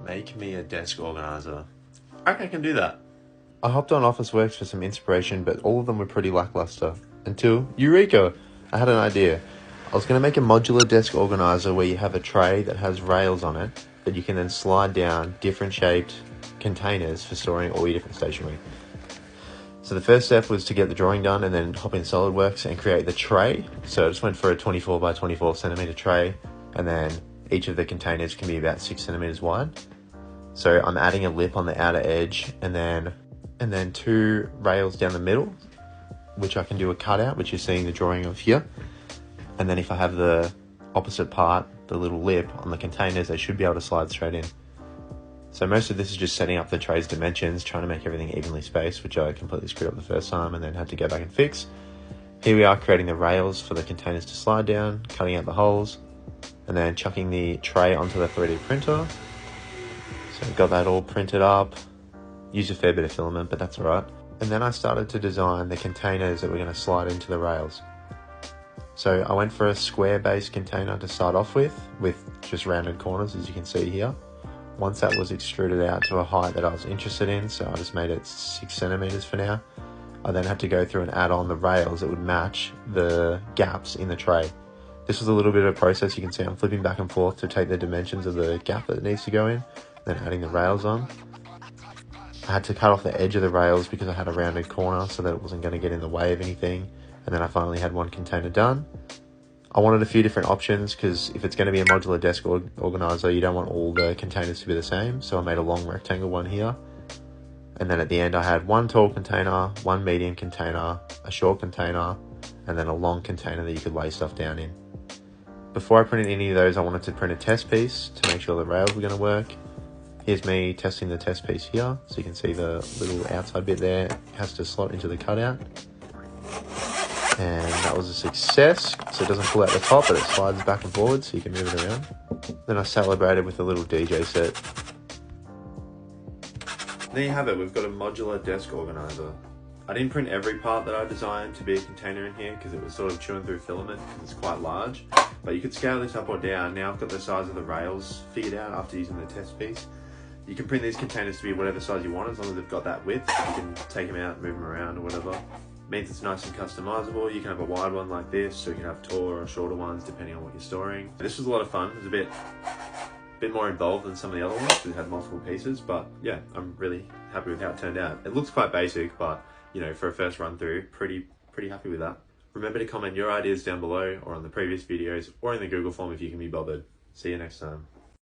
Make me a desk organizer. I reckon I can do that. I hopped on Officeworks for some inspiration, but all of them were pretty lackluster. Until, Eureka! I had an idea. I was going to make a modular desk organizer where you have a tray that has rails on it that you can then slide down different shaped containers for storing all your different stationery. So the first step was to get the drawing done and then hop in SolidWorks and create the tray. So I just went for a 24 by 24 centimeter tray, and then each of the containers can be about 6 centimeters wide. So I'm adding a lip on the outer edge and then 2 rails down the middle, which I can do a cutout, which you're seeing the drawing of here. And then if I have the opposite part, the little lip on the containers, they should be able to slide straight in. So most of this is just setting up the tray's dimensions, trying to make everything evenly spaced, which I completely screwed up the first time and then had to go back and fix. Here we are creating the rails for the containers to slide down, cutting out the holes, and then chucking the tray onto the 3D printer. So I've got that all printed up. Used a fair bit of filament, but that's alright. And then I started to design the containers that we're going to slide into the rails. So I went for a square based container to start off with just rounded corners, as you can see here. Once that was extruded out to a height that I was interested in, so I just made it 6 centimeters for now, I then had to go through and add on the rails that would match the gaps in the tray. This was a little bit of a process. You can see I'm flipping back and forth to take the dimensions of the gap that it needs to go in, then adding the rails on. I had to cut off the edge of the rails because I had a rounded corner so that it wasn't going to get in the way of anything. And then I finally had one container done. I wanted a few different options because if it's going to be a modular desk organizer, you don't want all the containers to be the same. So I made a long rectangle one here. And then at the end I had one tall container, one medium container, a short container, and then a long container that you could lay stuff down in. Before I printed any of those, I wanted to print a test piece to make sure the rails were going to work. Here's me testing the test piece here. So you can see the little outside bit there has to slot into the cutout. And that was a success, so it doesn't pull out the top, but it slides back and forward so you can move it around. Then I celebrated with a little DJ set. There you have it, we've got a modular desk organizer. I didn't print every part that I designed to be a container in here because it was sort of chewing through filament because it's quite large. But you could scale this up or down. Now I've got the size of the rails figured out after using the test piece. You can print these containers to be whatever size you want as long as they've got that width. You can take them out, move them around or whatever. Means it's nice and customizable. You can have a wide one like this, so you can have taller or shorter ones depending on what you're storing. This was a lot of fun. It was a bit more involved than some of the other ones because it had multiple pieces, but yeah, I'm really happy with how it turned out. It looks quite basic, but you know, for a first run through, pretty happy with that. Remember to comment your ideas down below or on the previous videos or in the Google form if you can be bothered. See you next time.